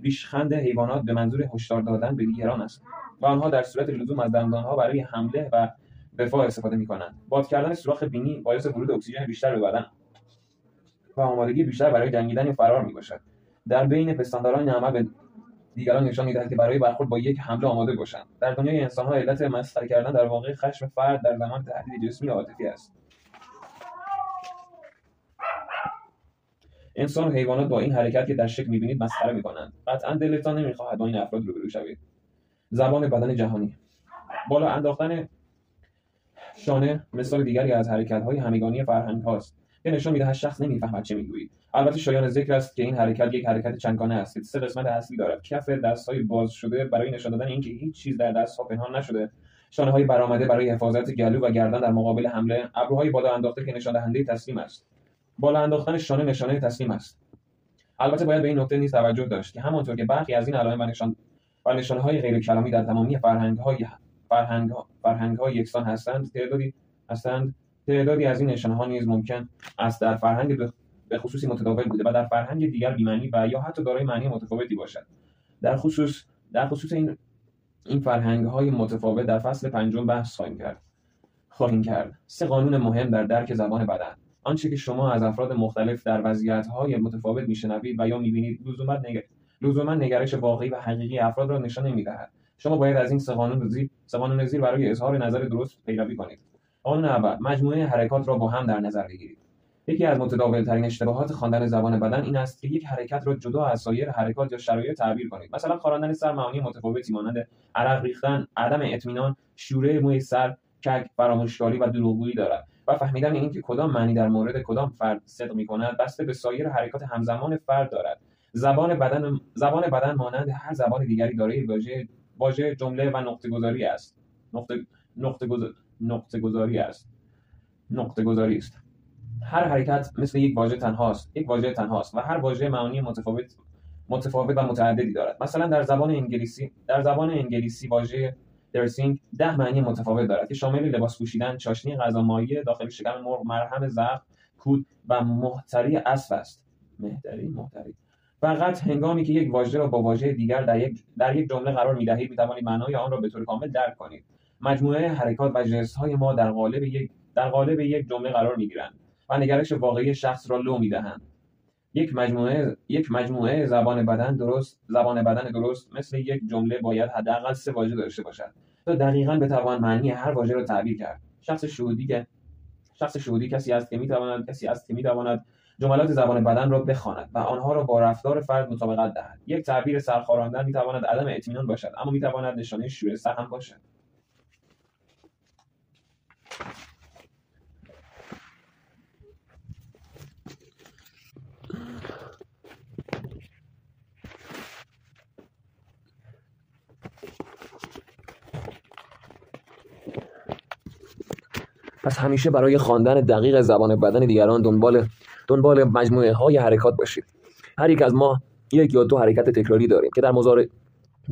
ریشخند حیوانات به منظور هشدار دادن به دیگران است و آنها در صورت لزوم از دندانها برای حمله و دفاع استفاده می‌کنند. باز کردن سوراخ بینی باعث ورود اکسیژن بیشتر به بدن و آمادگی بیشتر برای جنگیدن یا فرار می‌باشد. در بین پستانداران این عمل به دیگران نشان می‌دهد که برای برخورد با یک حمله آماده باشند. در دنیای انسان‌ها علت مسخره کردن در واقع خشم فرد در زمان تهدید جسمی یا عاطفی است. انسان و حیوانات با این حرکت که در شکل می‌بینید مسخره می‌کنند. قطعاً دلتان نمی‌خواهد با این افراد روبرو شوید. زبان بدن جهانی. بالا انداختن شانه مثال دیگری از حرکت‌های همگانی فرهنگ‌هاست که نشان می‌دهد شخص نمی‌فهمد چه می‌گویید. البته شایان ذکر است که این حرکت یک حرکت چندگانه است که 3 قسمت اصلی دارد. کف دست‌های باز شده برای نشان دادن اینکه هیچ چیز در دست‌ها پنهان نشده، شانه‌های برآمده برای حفاظت گلو و گردن در مقابل حمله، ابروهای بالا انداخته که نشان دهنده تسلیم است. بالا انداختن شانه نشانه تسلیم است. البته باید به این نکته نیز توجه داشت که همانطور که برخی از این علائم و نشانه‌های غیر کلامی در تمامی فرهنگ‌ها یکسان هستند، تعدادی از این نشانه‌ها نیز ممکن است در فرهنگ به خصوصی متداول بوده و در فرهنگ دیگر بی‌معنی و یا حتی دارای معنی متفاوتی باشد. در خصوص این فرهنگ‌های متفاوت در فصل 5 بحث خواهیم کرد. 3 قانون مهم در درک زبان بدن. آنچه که شما از افراد مختلف در وضعیت‌های متفاوت می‌شنوید و یا می‌بینید لزوما نگرش واقعی و حقیقی افراد را نشان نمی‌دهد. شما باید از این 3 قانون زیر برای اظهار نظر درست پیروی کنید. قانون اول، مجموعه حرکات را با هم در نظر بگیرید. یکی از متداول‌ترین اشتباهات خواندن زبان بدن این است که یک حرکت را جدا از سایر حرکات یا شرایط تعبیر کنید. مثلا خواندن سر معانی متفاوتی مانند عرق ریختن، عدم اطمینان، شوره موی سر، کک، فراموشکاری و دروغگویی دارد و فهمیدن اینکه کدام معنی در مورد کدام فرد صدق می‌کند بسته به سایر حرکات همزمان فرد دارد. زبان بدن مانند هر زبان دیگری دارای واژه، جمله و نقطه‌گذاری است. هر حرکت مثل یک واژه تنهاست و هر واژه معانی متفاوت و متعددی دارد. مثلا در زبان انگلیسی واژه درسینگ 10 معنی متفاوت دارد که شامل لباس پوشیدن، چاشنی غذا مایع داخل شکم مرغ، مرهم زخم، کود و محتری اسب است. محتری. فقط هنگامی که یک واژه را با واژه دیگر در یک جمله قرار می‌دهید می‌توانید معنای آن را به طور کامل درک کنید. مجموعه حرکات و ژست‌های ما در قالب یک جمله قرار می‌گیرند و نگرش واقعی شخص را لو می‌دهند. یک مجموعه زبان بدن درست مثل یک جمله باید حداقل 3 واژه داشته باشد تا دقیقاً بتوان معنی هر واژه را تعبیر کرد. شخص شهودی کسی است که می‌تواند جملات زبان بدن را بخواند و آنها را با رفتار فرد مطابقت دهد. یک تعبیر سرخاراندن می‌تواند عدم اطمینان باشد، اما می‌تواند نشانه شوره سر هم باشد. پس همیشه برای خواندن دقیق زبان بدن دیگران دنبال مجموعه‌های حرکات باشید. هر یک از ما 1 یا 2 حرکت تکراری داریم که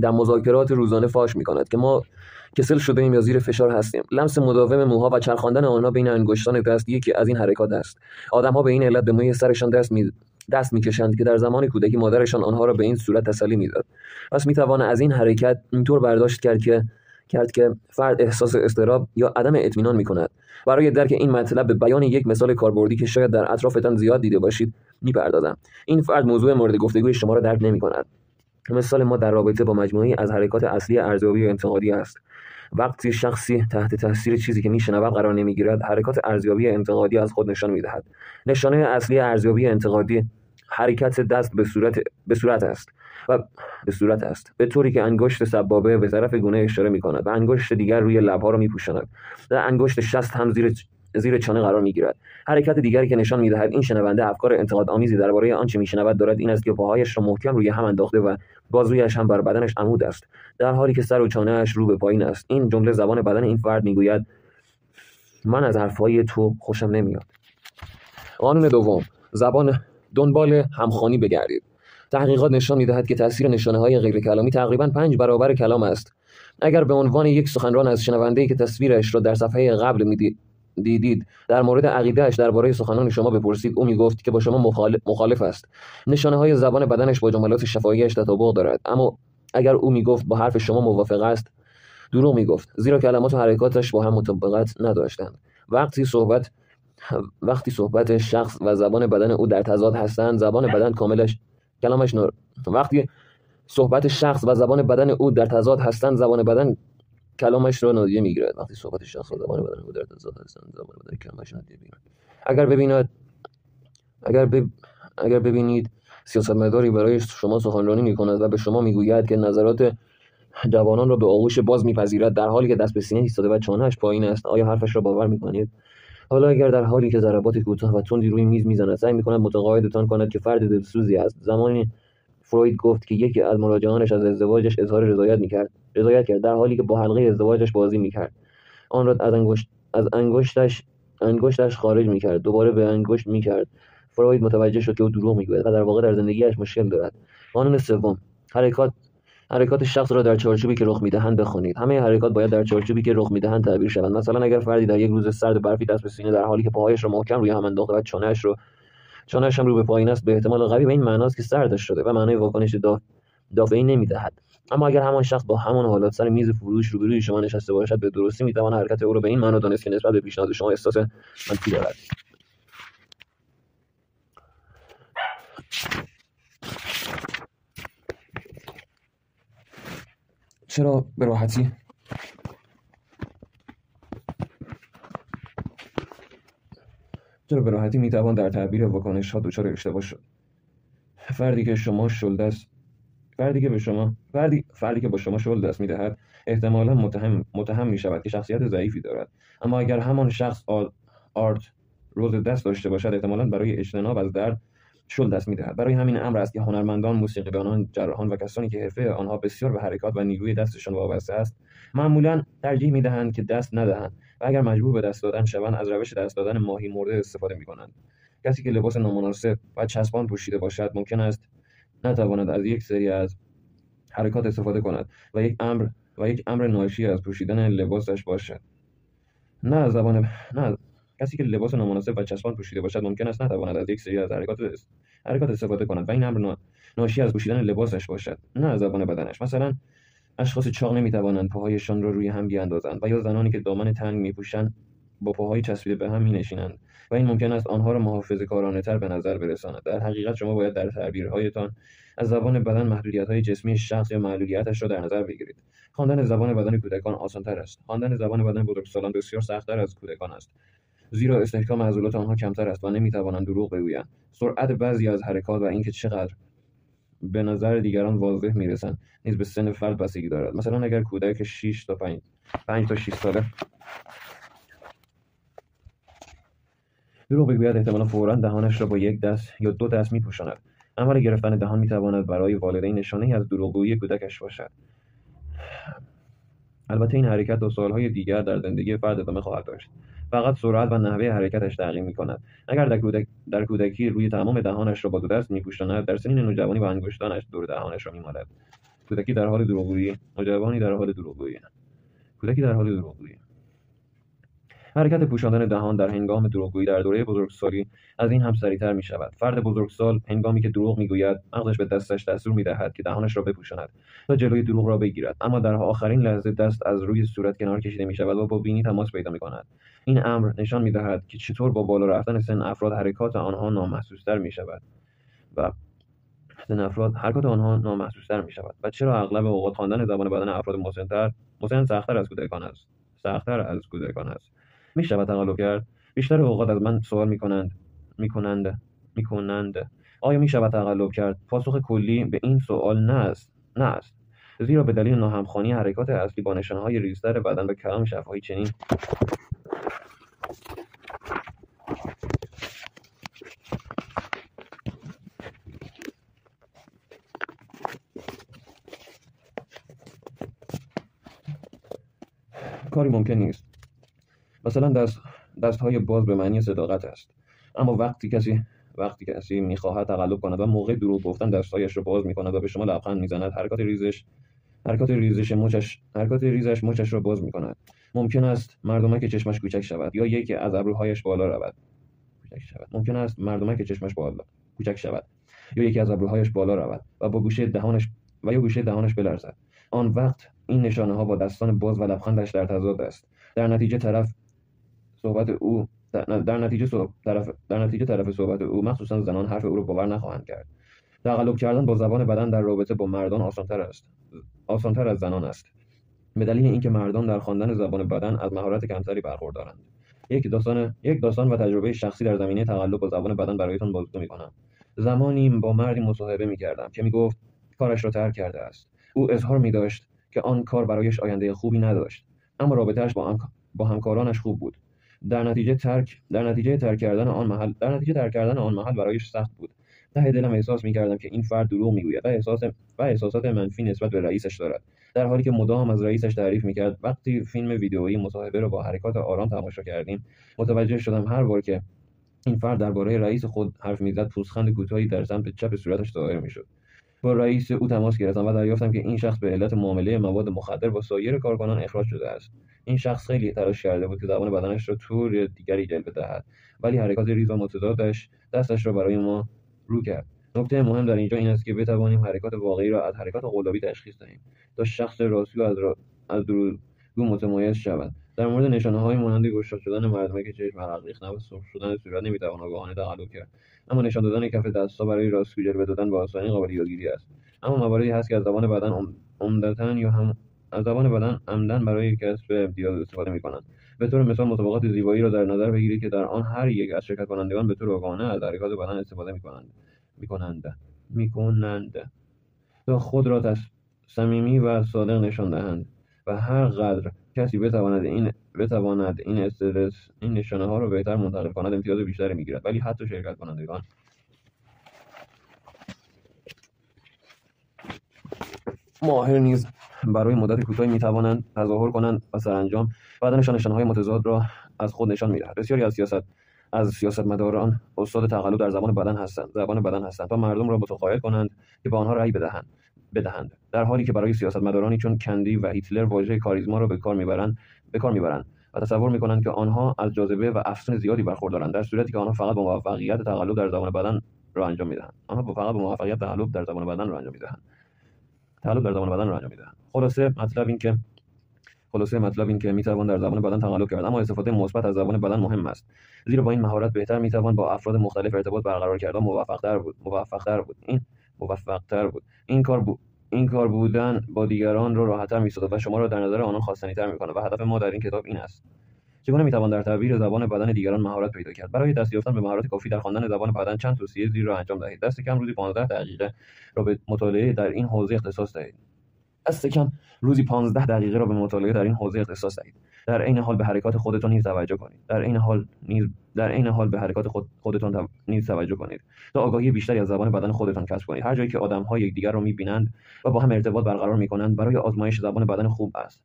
در مذاکرات روزانه فاش می‌کند که ما کسل شده ایم یا زیر فشار هستیم. لمس مداوم موها و چرخاندن آنها بین انگشتان دست یکی از این حرکات است. آدم‌ها به این علت به موی سرشان دست می‌کشند که در زمان کودکی مادرشان آنها را به این صورت تسلی می‌داد. پس می‌تواند از این حرکت اینطور برداشت کرد که فرد احساس اضطراب یا عدم اطمینان می‌کند. برای درک این مطلب به بیان یک مثال کاربردی که شاید در اطرافتان زیاد دیده باشید می‌پردازم. این فرد موضوع مورد گفتگوی شما را درک نمی‌کند. مثال ما در رابطه با مجموعه‌ای از حرکات اصلی ارزیابی و انتقادی است. وقتی شخصی تحت تاثیر چیزی که میشنود قرار نمیگیرد، حرکات ارزیابی انتقادی از خود نشان میدهد. نشانه اصلی ارزیابی انتقادی حرکت دست به صورت است، به طوری که انگشت سبابه به طرف گونه اشاره میکند و انگشت دیگر روی لبها را میپوشاند و انگشت شست هم زیر چانه قرار میگیرد. حرکت دیگری که نشان میدهد این شنونده افکار انتقاد آمیزی درباره آنچه میشنود دارد این است که پاهایش را محکم روی هم انداخته و بازویش هم بر بدنش عمود است، در حالی که سر و چانه‌اش رو به پایین است. این جمله زبان بدن این فرد میگوید من از حرفهای تو خوشم نمیاد. قانون دوم، زبان دنبال همخوانی بگردید. تحقیقات نشان می‌دهد که تاثیر نشانه‌های غیر کلامی تقریباً 5 برابر کلام است. اگر به عنوان یک سخنران از شنونده‌ای که تصویرش را در صفحه قبل دیدید در مورد عقیده‌اش درباره سخنان شما بپرسید، او میگفت که با شما مخالف است. نشانه‌های زبان بدنش با جملات شفاهی‌اش تطابق دارد، اما اگر او میگفت با حرف شما موافق است، دروغ میگفت، زیرا کلمات و حرکاتش با هم مطابقت نداشتند. وقتی صحبت شخص و زبان بدن او در تضاد هستند، زبان بدن وقتی صحبت شخص و زبان بدن او در تضاد هستند، زبان بدن کلامش را نادیده میگیرد. وقتی صحبت شخص و زبان بدن او در تضاد هستند، زبان بدن کلامش را نادیده میگیرد. اگر ببینید سیاستمداری برای شما سخنرانی میکند و به شما میگوید که نظرات جوانان را به آغوش باز میپذیرد، در حالی که دست به سینه ایستاده و چانه‌اش پایین است، آیا حرفش را باور میکنید؟ حالا اگر در حالی که ضربات کوتاه و تندی روی میز میزند سعی میکند متقاعدتان کند که فرد دلسوزی است، زمانی فروید گفت که یکی از مراجعانش از ازدواجش اظهار رضایت کرد، در حالی که با حلقه ازدواجش بازی میکرد، آن را از انگشتش خارج میکرد، دوباره به انگشت میکرد. فروید متوجه شد که او دروغ میگوید و در واقع در زندگیش مشکل دارد. قانون سوم، حرکات شخص را در چارچوبی که رخ میدهند بخوانید. همه حرکات باید در چارچوبی که رخ میدهند تعبیر شوند. مثلا اگر فردی در یک روز سرد برفی دست به سینه در حالی که پاهایش را محکم روی هم انداخته و چانه‌اش هم رو به پایین است، به احتمال قوی به این معناست که سردش شده و معنای واکنش دافعی نمیدهد. اما اگر همان شخص با همان حالات سر میز فروش روبروی شما نشسته باشد، به درستی میتواند حرکت او را به این معنا دانست که نسبت به پیشنهاد شما احساس منفی دارد. چرا به راحتی میتوان در تعبیر واکنش‌ها دچار اشتباه شد؟ فردی که با شما شل دست می‌دهد احتمالاً متهم می‌شود که شخصیت ضعیفی دارد، اما اگر همان شخص آرت روز دست داشته باشد، احتمالاً برای اجتناب از درد شل دست می‌دهد. برای همین امر است که هنرمندان، موسیقیدانان، جراحان و کسانی که حرفه آنها بسیار به حرکات و نیروی دستشان وابسته است، معمولاً ترجیح می‌دهند که دست ندهند و اگر مجبور به دست دادن شوند، از روش دست دادن ماهی مرده استفاده می‌کنند. کسی که لباس نامناسب و چسبان پوشیده باشد ممکن است نتواند از یک سری از حرکات استفاده کند و یک امر ناشی از پوشیدن لباسش باشد. کسی که لباس نامناسب و چسبان پوشیده باشد ممکن است نتواند از یک سری از حرکات استفاده کند و این امر ناشی از پوشیدن لباسش باشد، نه از زبان بدنش. مثلا اشخاص چاق نمیتوانند پاهایشان را روی هم بیاندازند و یا زنانی که دامن تنگ میپوشند با پاهای چسبیده به هم مینشینند و این ممکن است آنها را محافظه‌کارانه‌تر به نظر برساند. در حقیقت شما باید در تعبیرهایتان از زبان بدن محدودیت‌های جسمی شخص یا معلولیتش را در نظر بگیرید. خواندن زبان بدن کودکان آسان‌تر است. خواندن زبان بدن بزرگسالان بسیار سخت‌تر از کودکان است، زیرا استحکام عضلات آنها کمتر است و نمی‌توانند دروغ بگویند. سرعت بعضی از حرکات و اینکه چقدر به نظر دیگران واضح می‌رسند نیز به سن فرد بستگی دارد. مثلا اگر کودک 5 تا 6 ساله دروغ بگوید، احتمالاً فوراً دهانش را با یک دست یا دو دست می‌پوشاند. عمل گرفتن دهان می‌تواند برای والدین نشانه‌ای از دروغگویی کودکش باشد. البته این حرکت تا سال‌های دیگر در زندگی فرد ادامه خواهد داشت. فقط سرعت و نحوه حرکتش تغییر می‌کند. اگر در کودکی روی تمام دهانش را با دو دست می‌پوشاند، در سنین نوجوانی با انگشتانش دور دهانش را می‌مالد. کودکی در حال دروغگویی، نوجوانی در حال دروغگویی. کودکی در حال دروغگویی. حرکت پوشاندن دهان در هنگام دروغگویی در دوره بزرگسالی از این هم سریعتر می‌شود. فرد بزرگسال هنگامی که دروغ می‌گوید، مغزش به دستش دستور می‌دهد که دهانش را بپوشاند تا جلوی دروغ را بگیرد، اما در آخرین لحظه دست از روی صورت کنار کشیده می‌شود و با بینی تماس پیدا می‌کند. این امر نشان می‌دهد که چطور با بالا رفتن سن افراد حرکات آنها نامحسوس‌تر می‌شود و چرا اغلب اوقات خواندن زبان بدن افراد مسن سخت‌تر از کودکان است. می‌شود تقلب کرد؟ بیشتر اوقات از من سوال می‌کنند آیا می‌شود تقلب کرد؟ پاسخ کلی به این سوال نه است. زیرا به دلیل ناهمخوانی حرکات اصلی با نشانه‌های ریزتر بدن و کلام شفاهی چنین کاری ممکن نیست. مثلا دست‌های باز به معنی صداقت است، اما وقتی کسی می‌خواهد تقلب کند و موقع دروغ گفتن دست‌هایش را باز می‌کند و به شما لبخند می‌زند، حرکات ریزش مچش را باز می‌کند. ممکن است مردمک چشمش کوچک شود یا یکی از ابروهایش بالا رود. ممکن است مردمک چشمش کوچک شود یا یکی از ابروهایش بالا رود و با گوشه دهانش یا گوشه دهانش بلرزد. آن وقت این نشانه ها با دستان باز و لبخندش در تضاد است. در نتیجه طرف صحبت او مخصوصا زنان حرف او را باور نخواهند کرد. تقلب کردن با زبان بدن در رابطه با مردان آسانتر از زنان است، به دلیل اینکه مردان در خواندن زبان بدن از مهارت کمتری برخوردارند. یک داستان و تجربه شخصی در زمینه تقلب با زبان بدن برایتان بازگو می‌کنم. زمانی با مردی مصاحبه می‌کردم که می‌گفت کارش را ترک کرده است. او اظهار می‌داشت که آن کار برایش آینده خوبی نداشت، اما رابطه‌اش با همکارانش خوب بود. در نتیجه ترک کردن آن محل برایش سخت بود. ته دلم احساس می‌کردم که این فرد دروغ می‌گوید و احساسات منفی نسبت به رئیسش دارد، در حالی که مدام از رئیسش تعریف می‌کرد. وقتی فیلم ویدئویی مصاحبه را با حرکات آرام تماشا کردیم، متوجه شدم هر بار که این فرد درباره رئیس خود حرف می‌زد، پوزخند کوتاهی در سمت چپ صورتش ظاهر می‌شد. با رئیس او تماس گرفتم و دریافتم که این شخص به علت معامله مواد مخدر با سایر کارکنان اخراج شده است. این شخص خیلی تلاش کرده بود که زبان بدنش را طور دیگری جلوه دهد، ولی حرکات ریز و متضادش دستش را برای ما رو کرد. نکته مهم در اینجا این است که بتوانیم حرکات واقعی را از حرکات قلابی تشخیص دهیم تا شخص راستگو از دروغگو متمایز شود. در مورد نشانه‌های مانند گشاد شدن مردمک چشم، عرق ریختن و سرخ شدن صورت نمی‌توان آگاهانه تقلب کرد، اما نشان دادن کف دست‌ها برای راستگو جلوه دادن به آسانی قابل یادگیری است. اما مواردی هست که از زبان بدن عمدن برای کسب امتیاز استفاده می‌کنند. به طور مثال مسابقات زیبایی را در نظر بگیرید که در آن هر یک از شرکت کنندگان به طور آگاهانه از حرکات بدن استفاده می‌کنند تا خود را صمیمی و صادق نشان دهند و هر قدر کسی بتواند این نشانه‌ها را بهتر منتقل کند، امتیاز بیشتری می‌گیرد. ولی حتی شرکت کنندگان ماهر نیز برای مدت کوتاهی می‌توانند تظاهر کنند و سرانجام بدنشان نشانه‌های متضاد را از خود نشان می‌دهد. بسیاری از سیاستمداران استاد تقلب در زبان بدن هستند تا مردم را متقاعد کنند که به آنها رأی بدهند، در حالی که برای سیاستمدارانی چون کندی و هیتلر واژه کاریزما را به کار میبرند و تصور می‌کنند که آنها از جاذبه و افسون زیادی برخوردارند، در صورتی که آنها فقط با موفقیت تقلب در زبان بدن را انجام می‌دهند. خلاصه مطلب این که میتوان در زبان بدن تقلب کرد، اما استفاده مثبت از زبان بدن مهم است، زیرا با این مهارت بهتر میتوان با افراد مختلف ارتباط برقرار کرد و موفق‌تر بود. این کار بودن با دیگران را راحت‌تر می‌سازد و شما را در نظر آنان خواستنی‌تر می‌کند و هدف ما در این کتاب این است: چگونه میتوان در تعبیر زبان بدن دیگران مهارت پیدا کرد. برای دست یافتن به مهارت کافی در خواندن زبان بدن چند توصیه زیر را انجام دهید. دست کم روزی 15 دقیقه را به مطالعه در این حوزه اختصاص دهید. در عین حال به حرکات خودتان نیز توجه کنید. تا آگاهی بیشتری از زبان بدن خودتان کسب کنید. هر جایی که آدم‌ها یکدیگر را می‌بینند و با هم ارتباط برقرار می‌کنند، برای آزمایش زبان بدن خوب است.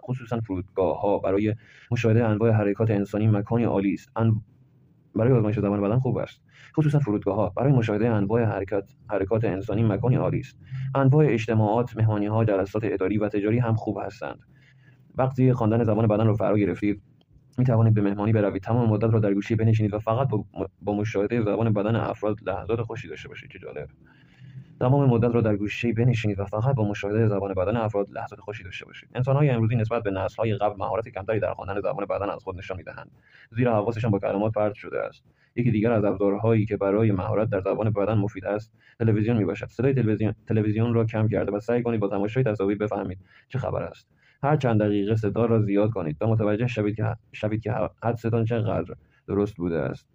خصوصاً فرودگاه‌ها برای مشاهده انواع حرکات انسانی مکانی عالی است. انواع اجتماعات، مهمانی‌ها، جلسات اداری و تجاری هم خوب هستند. وقتی خواندن زبان بدن را فرا گرفتید، می توانید به مهمانی بروید، تمام مدت را در گوشه بنشینید و فقط با مشاهده زبان بدن افراد لحظات خوشی داشته باشید. چه جالب. انسان‌های امروزی نسبت به نسل‌های قبل مهارت کمتری در خواندن زبان بدن از خود نشان می‌دهند، زیرا حواسشان با کلمات پرت شده است. یکی دیگر از ابزارهایی که برای مهارت در زبان بدن مفید است، تلویزیون میباشد. صدای تلویزیون را کم کرده و سعی کنید با تماشای تصاویر بفهمید چه خبر است. هر چند دقیقه صدا را زیاد کنید تا متوجه شوید که حدستان چقدر درست بوده است.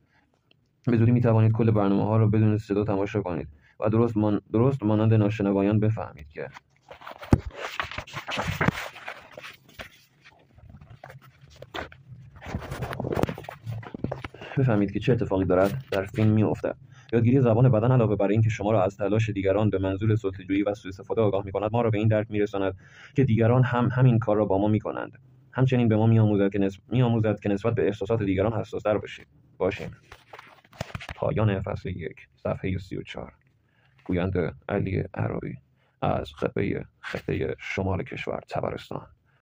به زودی می‌توانید کل برنامه‌ها را بدون صدا تماشا کنید و درست مانند ناشنوایان بفهمید که چه اتفاقی دارد در فیلم می‌افتد. یادگیری زبان بدن علاوه بر این که شما را از تلاش دیگران به منظور سلطه‌جویی و سوءاستفاده آگاه می‌کند، ما را به این درک می‌رساند که دیگران هم همین کار را با ما می‌کنند. همچنین به ما می‌آموزد که نسبت به احساسات دیگران حساس‌تر باشیم. پایان فصل 1، صفحه 34. گوینده علی عرابی. از خطه شمال کشور، تبرستان.